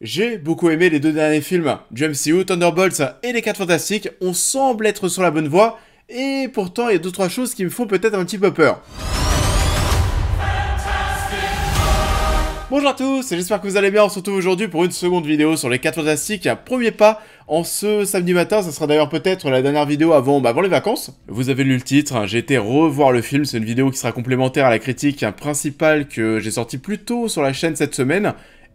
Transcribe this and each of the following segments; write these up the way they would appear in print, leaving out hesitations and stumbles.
J'ai beaucoup aimé les deux derniers films du MCU, Thunderbolts et les 4 Fantastiques. On semble être sur la bonne voie, et pourtant il y a 2-3 choses qui me font peut-être un petit peu peur. Bonjour à tous, j'espère que vous allez bien. On se retrouve aujourd'hui pour une seconde vidéo sur les 4 Fantastiques. Un premier pas en ce samedi matin, ça sera d'ailleurs peut-être la dernière vidéo avant les vacances. Vous avez lu le titre, j'ai été revoir le film, c'est une vidéo qui sera complémentaire à la critique principale que j'ai sortie plus tôt sur la chaîne cette semaine.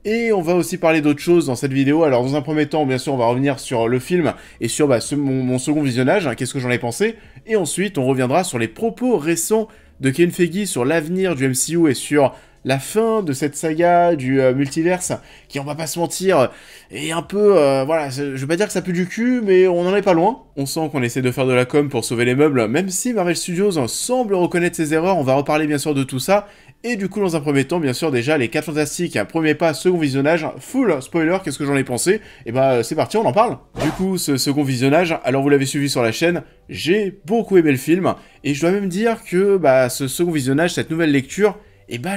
Et on va aussi parler d'autres choses dans cette vidéo. Alors dans un premier temps, bien sûr, on va revenir sur le film et sur mon second visionnage, qu'est-ce que j'en ai pensé. Et ensuite, on reviendra sur les propos récents de Kevin Feige sur l'avenir du MCU et sur la fin de cette saga du multiverse, qui, on va pas se mentir, est un peu, voilà, je vais pas dire que ça pue du cul, mais on en est pas loin. On sent qu'on essaie de faire de la com pour sauver les meubles, même si Marvel Studios semble reconnaître ses erreurs. On va reparler bien sûr de tout ça. Et du coup, dans un premier temps, bien sûr, déjà, les 4 Fantastiques, premier pas, second visionnage, full spoiler, qu'est-ce que j'en ai pensé? Et c'est parti, on en parle. Du coup, ce second visionnage, alors vous l'avez suivi sur la chaîne, j'ai beaucoup aimé le film, et je dois même dire que, ce second visionnage, cette nouvelle lecture,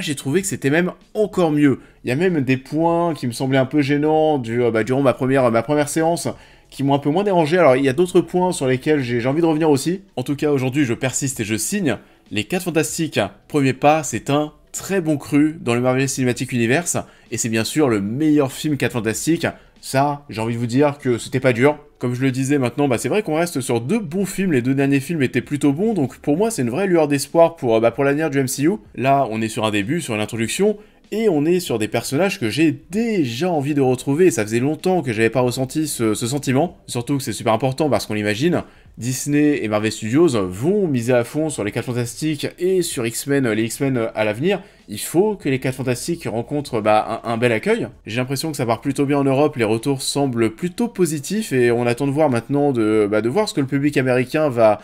j'ai trouvé que c'était même encore mieux. Il y a même des points qui me semblaient un peu gênants durant ma première séance, qui m'ont un peu moins dérangé. Alors, il y a d'autres points sur lesquels j'ai envie de revenir aussi. En tout cas, aujourd'hui, je persiste et je signe. Les 4 Fantastiques, premier pas, c'est un très bon cru dans le Marvel Cinematic Universe, et c'est bien sûr le meilleur film 4 Fantastiques. Ça, j'ai envie de vous dire que c'était pas dur. Comme je le disais maintenant, c'est vrai qu'on reste sur 2 bons films, les 2 derniers films étaient plutôt bons, donc pour moi c'est une vraie lueur d'espoir pour l'avenir du MCU. Là, on est sur un début, sur une introduction, et on est sur des personnages que j'ai déjà envie de retrouver, et ça faisait longtemps que j'avais pas ressenti ce sentiment. Surtout que c'est super important parce qu'on l'imagine, Disney et Marvel Studios vont miser à fond sur les 4 Fantastiques et sur X-Men, les X-Men à l'avenir. Il faut que les 4 Fantastiques rencontrent un bel accueil. J'ai l'impression que ça part plutôt bien en Europe, les retours semblent plutôt positifs, et on attend de voir maintenant de voir ce que le public américain va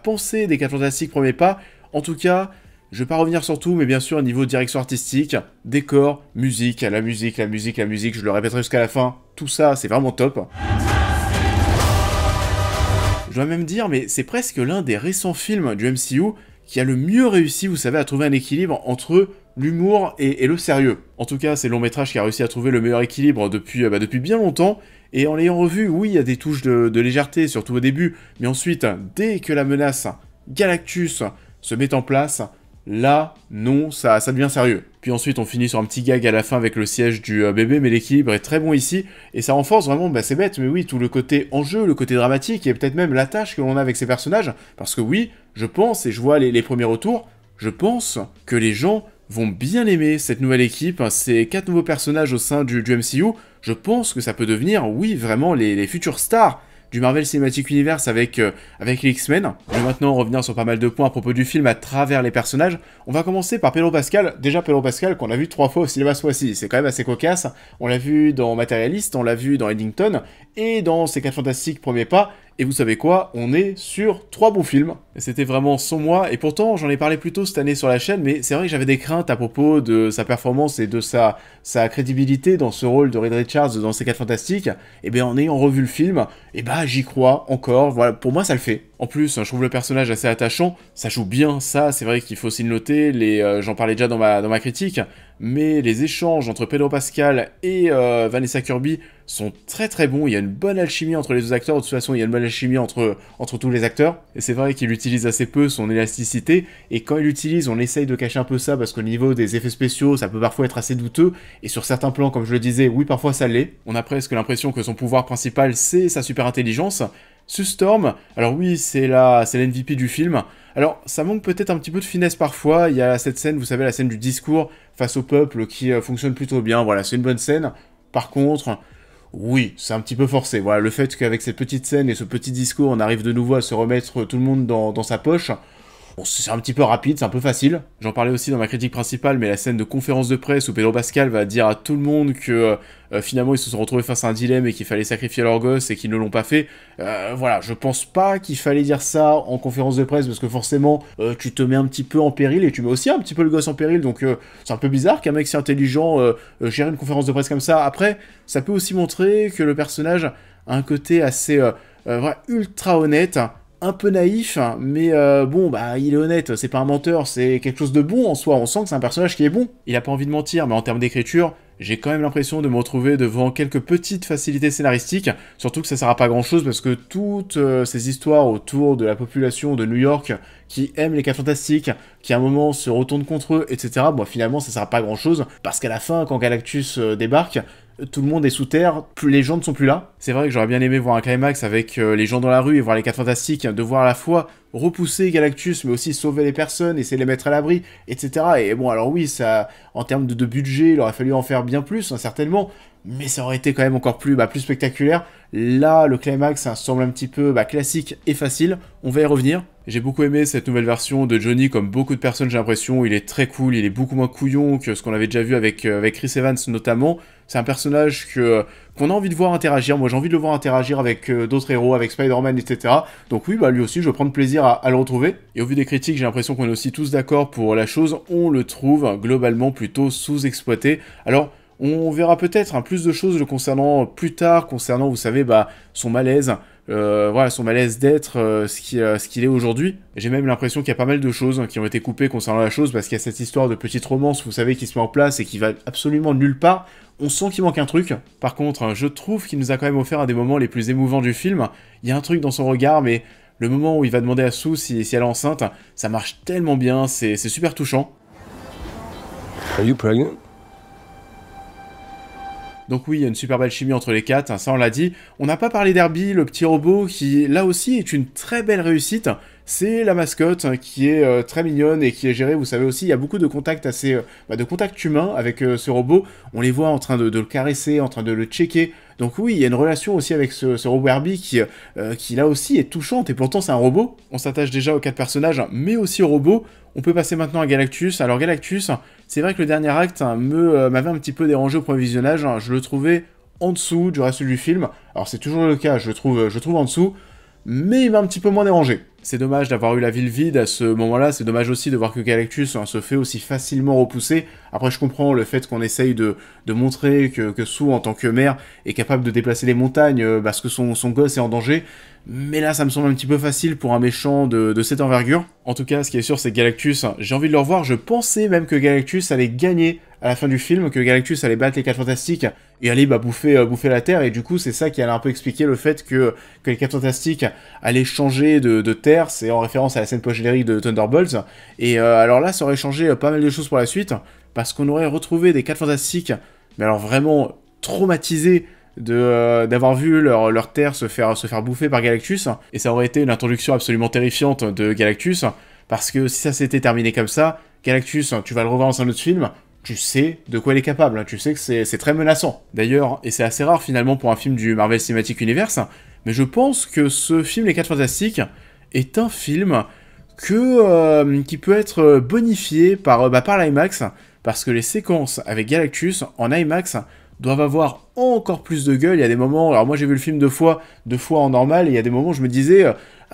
penser des 4 Fantastiques premier pas. En tout cas, je vais pas revenir sur tout, mais bien sûr, au niveau direction artistique, décor, musique, la musique, je le répéterai jusqu'à la fin, tout ça, c'est vraiment top. Je dois même dire, mais c'est presque l'un des récents films du MCU qui a le mieux réussi, vous savez, à trouver un équilibre entre l'humour et le sérieux. En tout cas, c'est le long métrage qui a réussi à trouver le meilleur équilibre depuis bien longtemps, et en l'ayant revu, oui, il y a des touches de légèreté, surtout au début, mais ensuite, dès que la menace Galactus se met en place, là, non, ça devient sérieux. Puis ensuite, on finit sur un petit gag à la fin avec le siège du bébé, mais l'équilibre est très bon ici, et ça renforce vraiment, c'est bête, mais oui, tout le côté enjeu, le côté dramatique, et peut-être même l'attache que l'on a avec ces personnages, parce que oui, je pense, et je vois les premiers retours, je pense que les gens vont bien aimer cette nouvelle équipe, ces 4 nouveaux personnages au sein du MCU, je pense que ça peut devenir, oui, vraiment les futures stars du Marvel Cinematic Universe avec les X-Men. Je vais maintenant revenir sur pas mal de points à propos du film à travers les personnages. On va commencer par Pedro Pascal. Déjà Pedro Pascal qu'on a vu 3 fois au cinéma ce mois-ci, c'est quand même assez cocasse. On l'a vu dans Materialist, on l'a vu dans Eddington, et dans ces 4 Fantastiques premier pas. Et vous savez quoi, on est sur 3 bons films. C'était vraiment son mois, et pourtant j'en ai parlé plus tôt cette année sur la chaîne, mais c'est vrai que j'avais des craintes à propos de sa performance et de sa crédibilité dans ce rôle de Reed Richards dans ces 4 Fantastiques. Et en ayant revu le film, j'y crois encore, voilà, pour moi ça le fait. En plus, je trouve le personnage assez attachant, ça joue bien, ça, c'est vrai qu'il faut aussi le noter, j'en parlais déjà dans ma critique, mais les échanges entre Pedro Pascal et Vanessa Kirby sont très très bons, il y a une bonne alchimie entre les 2 acteurs, de toute façon il y a une bonne alchimie entre tous les acteurs, et c'est vrai qu'il utilise assez peu son élasticité, et quand il l'utilise, on essaye de cacher un peu ça, parce qu'au niveau des effets spéciaux, ça peut parfois être assez douteux, et sur certains plans, comme je le disais, oui parfois ça l'est, on a presque l'impression que son pouvoir principal c'est sa super intelligence. Sue Storm, alors oui, c'est l'MVP du film. Alors, ça manque peut-être un petit peu de finesse parfois. Il y a cette scène, vous savez, la scène du discours face au peuple qui fonctionne plutôt bien. Voilà, c'est une bonne scène. Par contre, oui, c'est un petit peu forcé. Voilà, le fait qu'avec cette petite scène et ce petit discours, on arrive de nouveau à se remettre tout le monde dans sa poche. Bon, c'est un petit peu rapide, c'est un peu facile. J'en parlais aussi dans ma critique principale, mais la scène de conférence de presse où Pedro Pascal va dire à tout le monde que finalement ils se sont retrouvés face à un dilemme et qu'il fallait sacrifier leur gosse et qu'ils ne l'ont pas fait. Voilà, je pense pas qu'il fallait dire ça en conférence de presse, parce que forcément tu te mets un petit peu en péril et tu mets aussi un petit peu le gosse en péril, donc c'est un peu bizarre qu'un mec si intelligent gère une conférence de presse comme ça. Après, ça peut aussi montrer que le personnage a un côté assez ultra honnête, un peu naïf, mais il est honnête, c'est pas un menteur, c'est quelque chose de bon en soi, on sent que c'est un personnage qui est bon. Il a pas envie de mentir, mais en termes d'écriture, j'ai quand même l'impression de me retrouver devant quelques petites facilités scénaristiques, surtout que ça sert à pas grand chose parce que toutes ces histoires autour de la population de New York qui aime les 4 Fantastiques, qui à un moment se retourne contre eux, etc. Bon, finalement, ça sert à pas grand chose, parce qu'à la fin, quand Galactus débarque, tout le monde est sous terre, plus les gens ne sont plus là. C'est vrai que j'aurais bien aimé voir un climax avec les gens dans la rue et voir les 4 Fantastiques, de voir à la fois repousser Galactus, mais aussi sauver les personnes, essayer de les mettre à l'abri, etc. Et bon, alors oui, ça, en termes de budget, il aurait fallu en faire bien plus, hein, certainement, mais ça aurait été quand même encore plus spectaculaire. Là, le climax, ça semble un petit peu classique et facile, on va y revenir. J'ai beaucoup aimé cette nouvelle version de Johnny, comme beaucoup de personnes j'ai l'impression, il est très cool, il est beaucoup moins couillon que ce qu'on avait déjà vu avec Chris Evans notamment. C'est un personnage qu'on a envie de voir interagir, moi j'ai envie de le voir interagir avec d'autres héros, avec Spider-Man, etc. Donc oui, lui aussi je vais prendre plaisir à le retrouver. Et au vu des critiques, j'ai l'impression qu'on est aussi tous d'accord pour la chose, on le trouve globalement plutôt sous-exploité. Alors, on verra peut-être plus de choses le concernant plus tard, concernant, vous savez, son malaise, voilà, son malaise d'être ce qu'il est aujourd'hui. J'ai même l'impression qu'il y a pas mal de choses qui ont été coupées concernant la chose, parce qu'il y a cette histoire de petite romance, vous savez, qui se met en place et qui va absolument nulle part. On sent qu'il manque un truc. Par contre, je trouve qu'il nous a quand même offert un des moments les plus émouvants du film. Il y a un truc dans son regard, mais le moment où il va demander à Sue si elle est enceinte, ça marche tellement bien, c'est super touchant. Are you pregnant? Donc oui, il y a une super belle chimie entre les 4, ça on l'a dit. On n'a pas parlé d'Herbie, le petit robot, qui là aussi est une très belle réussite. C'est la mascotte qui est très mignonne et qui est gérée, vous savez aussi, il y a beaucoup de contacts de contacts humains avec ce robot. On les voit en train de le caresser, en train de le checker. Donc oui, il y a une relation aussi avec ce robot Herbie qui là aussi est touchante, et pourtant c'est un robot. On s'attache déjà aux 4 personnages, mais aussi au robot. On peut passer maintenant à Galactus. Alors Galactus, c'est vrai que le dernier acte m'avait un petit peu dérangé au premier visionnage. Je le trouvais en dessous du reste du film. Alors c'est toujours le cas, je le trouve en dessous, mais il m'a un petit peu moins dérangé. C'est dommage d'avoir eu la ville vide à ce moment-là, c'est dommage aussi de voir que Galactus se fait aussi facilement repousser. Après, je comprends le fait qu'on essaye de montrer que Sue, en tant que mère, est capable de déplacer les montagnes parce que son gosse est en danger, mais là, ça me semble un petit peu facile pour un méchant de cette envergure. En tout cas, ce qui est sûr, c'est que Galactus, j'ai envie de le revoir. Je pensais même que Galactus allait gagner à la fin du film, que Galactus allait battre les 4 Fantastiques et aller bouffer la Terre, et du coup, c'est ça qui allait un peu expliquer le fait que les 4 Fantastiques allaient changer de Terre. C'est en référence à la scène post-générique de Thunderbolts. Et alors là, ça aurait changé pas mal de choses pour la suite, parce qu'on aurait retrouvé des 4 Fantastiques, mais alors vraiment traumatisés d'avoir vu leur terre se faire bouffer par Galactus, et ça aurait été une introduction absolument terrifiante de Galactus, parce que si ça s'était terminé comme ça, Galactus, tu vas le revoir dans un autre film, tu sais de quoi il est capable, tu sais que c'est très menaçant. D'ailleurs, et c'est assez rare finalement pour un film du Marvel Cinematic Universe, mais je pense que ce film Les 4 Fantastiques est un film qui peut être bonifié par l'IMAX, parce que les séquences avec Galactus en IMAX doivent avoir encore plus de gueule. Il y a des moments, alors moi j'ai vu le film deux fois en normal, et il y a des moments où je me disais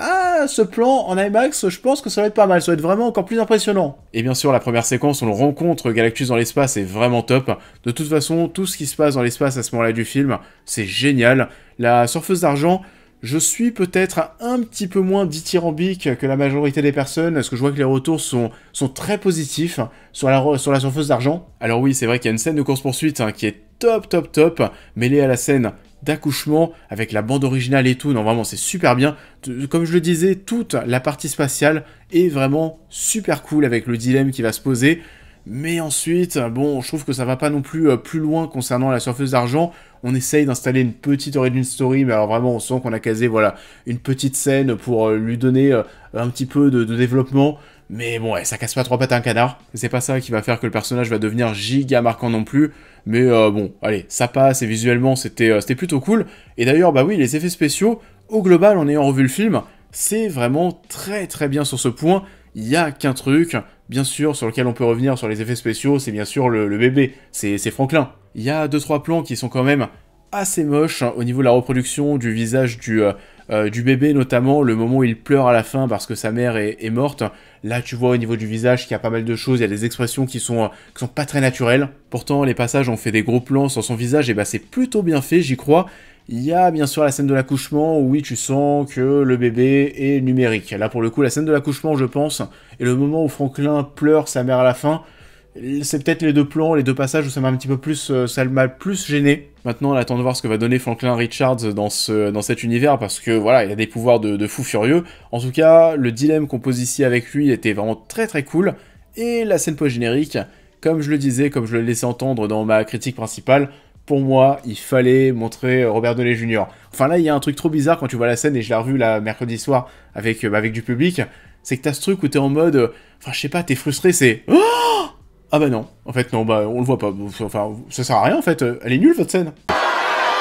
ah, ce plan en IMAX, je pense que ça va être pas mal, ça va être vraiment encore plus impressionnant. Et bien sûr, la première séquence où on rencontre Galactus dans l'espace est vraiment top. De toute façon, tout ce qui se passe dans l'espace à ce moment-là du film, c'est génial. La surfeuse d'argent, je suis peut-être un petit peu moins dithyrambique que la majorité des personnes, parce que je vois que les retours sont très positifs sur la surfeuse d'argent. Alors oui, c'est vrai qu'il y a une scène de course-poursuite qui est top, mêlée à la scène d'accouchement, avec la bande originale et tout. Non, vraiment, c'est super bien. Comme je le disais, toute la partie spatiale est vraiment super cool, avec le dilemme qui va se poser. Mais ensuite, bon, je trouve que ça va pas non plus plus loin concernant la surfeuse d'argent. On essaye d'installer une petite origin story, mais alors vraiment, on sent qu'on a casé, voilà, une petite scène pour lui donner un petit peu de développement. Mais bon, ouais, ça casse pas trois pattes à un canard. C'est pas ça qui va faire que le personnage va devenir giga marquant non plus. Mais bon, allez, ça passe, et visuellement, c'était plutôt cool. Et d'ailleurs, bah oui, les effets spéciaux, au global, en ayant revu le film, c'est vraiment très bien sur ce point. Il y a qu'un truc, bien sûr, sur lequel on peut revenir sur les effets spéciaux, c'est bien sûr le bébé, c'est Franklin. Il y a 2-3 plans qui sont quand même assez moches au niveau de la reproduction du visage du bébé, notamment le moment où il pleure à la fin parce que sa mère est morte. Là, tu vois au niveau du visage qu'il y a pas mal de choses, il y a des expressions qui sont pas très naturelles. Pourtant, les passages ont fait des gros plans sur son visage, et bah c'est plutôt bien fait, j'y crois. Il y a bien sûr la scène de l'accouchement où oui, tu sens que le bébé est numérique. Là, pour le coup, la scène de l'accouchement, je pense, et le moment où Franklin pleure sa mère à la fin, C'est peut-être les deux plans, les deux passages où ça m'a un petit peu plus, ça m'a plus gêné. Maintenant, on attend de voir ce que va donner Franklin Richards dans cet univers, parce que voilà, il a des pouvoirs de fou furieux. En tout cas, le dilemme qu'on pose ici avec lui était vraiment très très cool. Et la scène post-générique, comme je le disais, comme je le laissais entendre dans ma critique principale, pour moi, il fallait montrer Robert Downey Jr. Enfin là, il y a un truc trop bizarre quand tu vois la scène, et je l'ai revu là mercredi soir avec du public, c'est que t'as ce truc où t'es en mode... Enfin, je sais pas, t'es frustré, c'est... Oh, ah bah non, en fait non, bah on le voit pas, enfin ça sert à rien en fait, elle est nulle votre scène.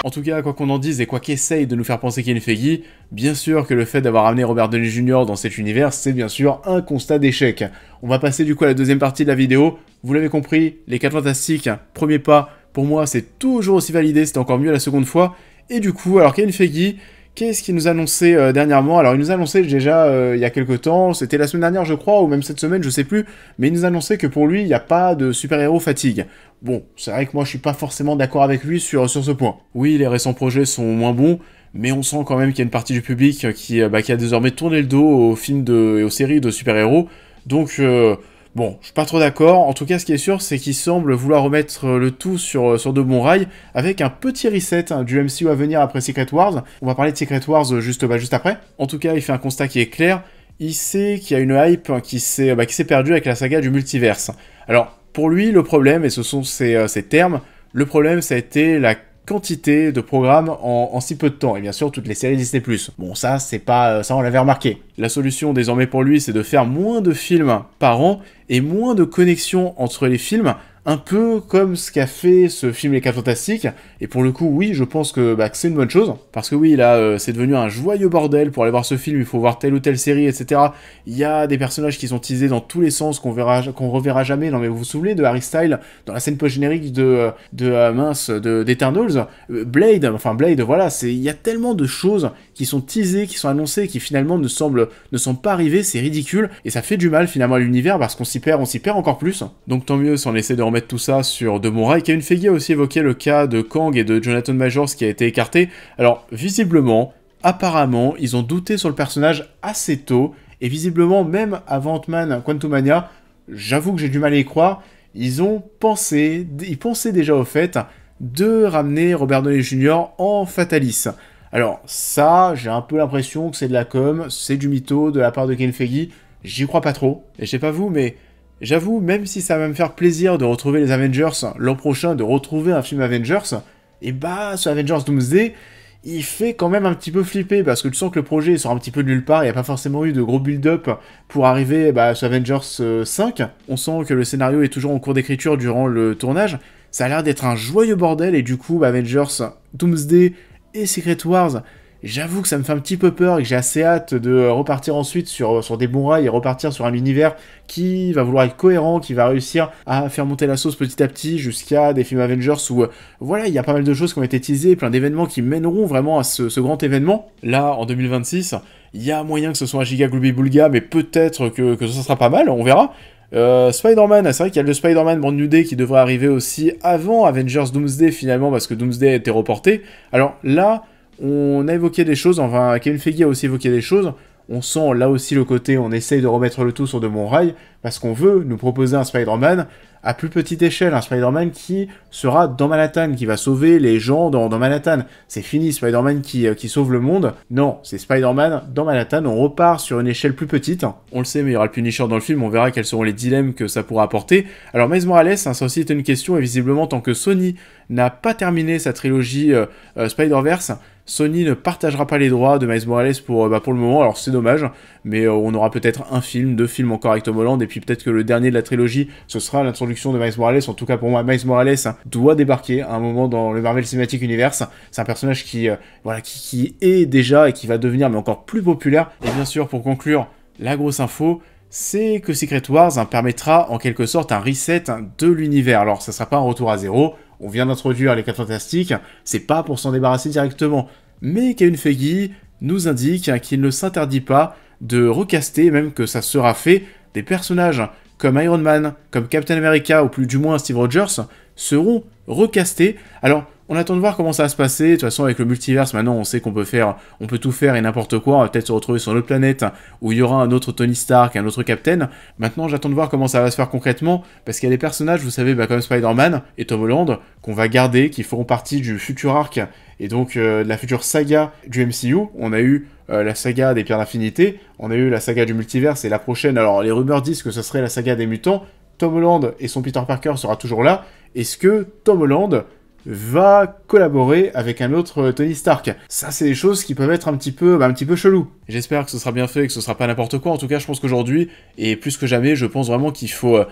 En tout cas, quoi qu'on en dise et quoi qu'essaye de nous faire penser Kevin Feige, bien sûr que le fait d'avoir amené Robert Downey Jr. dans cet univers, c'est bien sûr un constat d'échec. On va passer du coup à la deuxième partie de la vidéo, vous l'avez compris, les 4 Fantastiques, premier pas, pour moi c'est toujours aussi validé, c'était encore mieux la seconde fois, et du coup, alors Kevin Feige... Qu'est-ce qu'il nous a annoncé dernièrement? Alors il nous a annoncé déjà il y a quelques temps, c'était la semaine dernière je crois, ou même cette semaine, je sais plus, mais il nous a annoncé que pour lui, il n'y a pas de super-héros fatigue. Bon, c'est vrai que moi je suis pas forcément d'accord avec lui sur ce point. Oui, les récents projets sont moins bons, mais on sent quand même qu'il y a une partie du public qui a désormais tourné le dos aux films et aux séries de super-héros, donc... Bon, je suis pas trop d'accord. En tout cas, ce qui est sûr, c'est qu'il semble vouloir remettre le tout sur de bons rails, avec un petit reset du MCU à venir après Secret Wars. On va parler de Secret Wars juste après. En tout cas, il fait un constat qui est clair. Il sait qu'il y a une hype qui s'est perdue avec la saga du multiverse. Alors, pour lui, le problème, et ce sont ses termes, le problème, ça a été la quantité de programmes en si peu de temps, et bien sûr toutes les séries Disney+. Bon, ça, c'est pas... ça, on l'avait remarqué. La solution, désormais, pour lui, c'est de faire moins de films par an, et moins de connexions entre les films, un peu comme ce qu'a fait ce film Les 4 Fantastiques, et pour le coup, oui, je pense que c'est une bonne chose, parce que oui, là, c'est devenu un joyeux bordel, pour aller voir ce film, il faut voir telle ou telle série, etc. Il y a des personnages qui sont teasés dans tous les sens, qu'on reverra jamais. Non mais vous vous souvenez de Harry Styles, dans la scène post-générique d'Eternals, Blade, voilà, il y a tellement de choses qui sont teasées, qui sont annoncées, qui finalement ne semblent pas arriver, c'est ridicule, et ça fait du mal finalement à l'univers, parce qu'on s'y perd encore plus. Donc tant mieux si on essaie de remettre tout ça sur de bons rails. Kevin Feige a aussi évoqué le cas de Kang et de Jonathan Majors qui a été écarté. Alors, visiblement, apparemment, ils ont douté sur le personnage assez tôt, et visiblement, même avant Ant-Man Quantumania, j'avoue que j'ai du mal à y croire, ils pensaient déjà au fait de ramener Robert Downey Jr. en Fatalis. Alors, ça, j'ai un peu l'impression que c'est de la com, c'est du mytho de la part de Kevin Feige, j'y crois pas trop, et je sais pas vous, mais... J'avoue, même si ça va me faire plaisir de retrouver les Avengers l'an prochain, de retrouver un film Avengers, et ce Avengers Doomsday, il fait quand même un petit peu flipper, parce que tu sens que le projet sort un petit peu de nulle part, il n'y a pas forcément eu de gros build-up pour arriver sur Avengers 5. On sent que le scénario est toujours en cours d'écriture durant le tournage, ça a l'air d'être un joyeux bordel, et du coup, Avengers Doomsday et Secret Wars... J'avoue que ça me fait un petit peu peur et que j'ai assez hâte de repartir ensuite sur des bons rails et repartir sur un univers qui va vouloir être cohérent, qui va réussir à faire monter la sauce petit à petit jusqu'à des films Avengers où, voilà, il y a pas mal de choses qui ont été teasées, plein d'événements qui mèneront vraiment à ce grand événement. Là, en 2026, il y a moyen que ce soit un giga gloobie-boulga, mais peut-être que ça sera pas mal, on verra. Spider-Man, c'est vrai qu'il y a le Spider-Man Brand New Day qui devrait arriver aussi avant Avengers Doomsday finalement, parce que Doomsday a été reporté. Alors là... On a évoqué des choses, enfin Kevin Feige a aussi évoqué des choses, on sent là aussi le côté, on essaye de remettre le tout sur de bons rails, parce qu'on veut nous proposer un Spider-Man à plus petite échelle, un Spider-Man qui sera dans Manhattan, qui va sauver les gens dans Manhattan. C'est fini Spider-Man qui sauve le monde, non, c'est Spider-Man dans Manhattan, on repart sur une échelle plus petite. On le sait, mais il y aura le Punisher dans le film, on verra quels seront les dilemmes que ça pourra apporter. Alors Miles Morales, ça aussi était une question, et visiblement tant que Sony n'a pas terminé sa trilogie Spider-Verse, Sony ne partagera pas les droits de Miles Morales pour le moment, alors c'est dommage, mais on aura peut-être un film, 2 films encore avec Tom Holland, et puis peut-être que le dernier de la trilogie, ce sera l'introduction de Miles Morales. En tout cas pour moi, Miles Morales doit débarquer à un moment dans le Marvel Cinematic Universe. C'est un personnage qui est déjà et qui va devenir mais encore plus populaire. Et bien sûr, pour conclure, la grosse info, c'est que Secret Wars permettra en quelque sorte un reset de l'univers. Alors ça sera pas un retour à zéro, on vient d'introduire les 4 Fantastiques, c'est pas pour s'en débarrasser directement. Mais Kevin Feige nous indique qu'il ne s'interdit pas de recaster, même que ça sera fait, des personnages comme Iron Man, comme Captain America, ou plus du moins Steve Rogers, seront recastés. Alors, On attend de voir comment ça va se passer. De toute façon, avec le multiverse, maintenant, on sait qu'on peut tout faire et n'importe quoi. On va peut-être se retrouver sur une autre planète où il y aura un autre Tony Stark, un autre Captain. Maintenant, j'attends de voir comment ça va se faire concrètement, parce qu'il y a des personnages, vous savez, comme Spider-Man et Tom Holland, qu'on va garder, qui feront partie du futur arc, et donc de la future saga du MCU. On a eu la saga des Pierres d'Infinité, on a eu la saga du multiverse, et la prochaine, alors les rumeurs disent que ce serait la saga des mutants. Tom Holland et son Peter Parker sera toujours là. Est-ce que Tom Holland va collaborer avec un autre Tony Stark? Ça, c'est des choses qui peuvent être un petit peu chelou. J'espère que ce sera bien fait et que ce sera pas n'importe quoi. En tout cas, je pense qu'aujourd'hui, et plus que jamais, je pense vraiment qu'il faut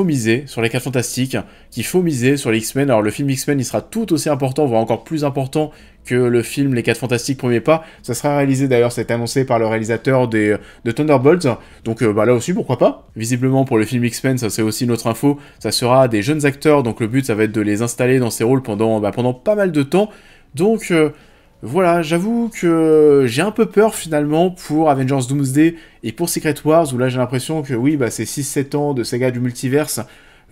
miser sur les 4 Fantastiques, qu'il faut miser sur les X-Men. Alors, le film X-Men, il sera tout aussi important, voire encore plus important que le film Les 4 Fantastiques Premier Pas. Ça sera réalisé d'ailleurs, c'est annoncé par le réalisateur de Thunderbolts. Donc là aussi, pourquoi pas. Visiblement, pour le film X-Men, ça c'est aussi une autre info, ça sera des jeunes acteurs, donc le but, ça va être de les installer dans ces rôles pendant pas mal de temps. Donc voilà, j'avoue que j'ai un peu peur finalement pour Avengers Doomsday et pour Secret Wars, où là j'ai l'impression que oui, ces 6-7 ans de saga du multiverse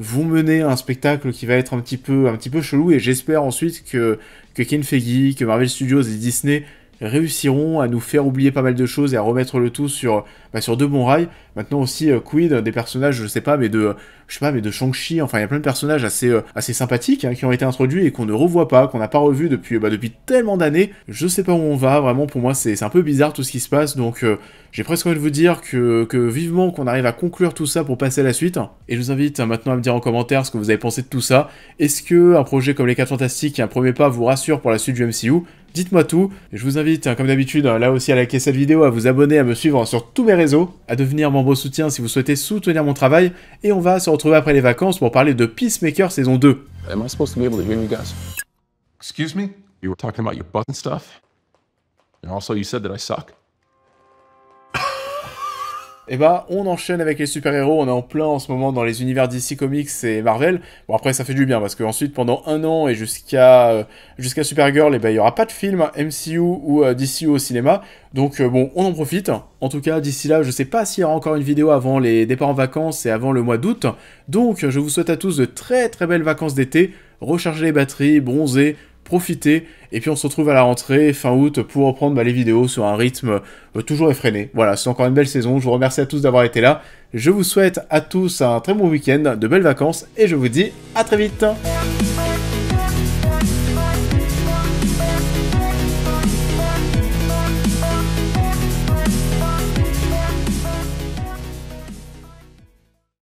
vont mener à un spectacle qui va être un petit peu chelou, et j'espère ensuite que Kevin Feige, que Marvel Studios et Disney réussiront à nous faire oublier pas mal de choses et à remettre le tout sur de bons rails. Maintenant aussi, quid des personnages, je sais pas, mais de Shang-Chi, enfin il y a plein de personnages assez sympathiques qui ont été introduits et qu'on ne revoit pas, qu'on n'a pas revu depuis tellement d'années. Je sais pas où on va, vraiment pour moi c'est un peu bizarre tout ce qui se passe, donc j'ai presque envie de vous dire que vivement qu'on arrive à conclure tout ça pour passer à la suite. Et je vous invite maintenant à me dire en commentaire ce que vous avez pensé de tout ça. Est-ce que un projet comme les 4 Fantastiques et un premier pas vous rassure pour la suite du MCU? Dites-moi tout. Je vous invite, comme d'habitude, là aussi à liker cette vidéo, à vous abonner, à me suivre sur tous mes réseaux, à devenir membre soutien si vous souhaitez soutenir mon travail, et on va se retrouver après les vacances pour parler de Peacemaker saison 2. Am I supposed to be able to hear you guys? Excuse me? You were talking about your butt and stuff? And also you said that I suck? Et on enchaîne avec les super-héros, on est en plein en ce moment dans les univers DC Comics et Marvel. Bon après ça fait du bien, parce qu'ensuite pendant un an et jusqu'à Supergirl, il n'y aura pas de film MCU ou DC au cinéma. Donc on en profite. En tout cas, d'ici là, je sais pas s'il y aura encore une vidéo avant les départs en vacances et avant le mois d'août. Donc je vous souhaite à tous de très très belles vacances d'été. Rechargez les batteries, bronzez, profitez, et puis on se retrouve à la rentrée, fin août, pour reprendre les vidéos sur un rythme toujours effréné. Voilà, c'est encore une belle saison, je vous remercie à tous d'avoir été là, je vous souhaite à tous un très bon week-end, de belles vacances, et je vous dis à très vite.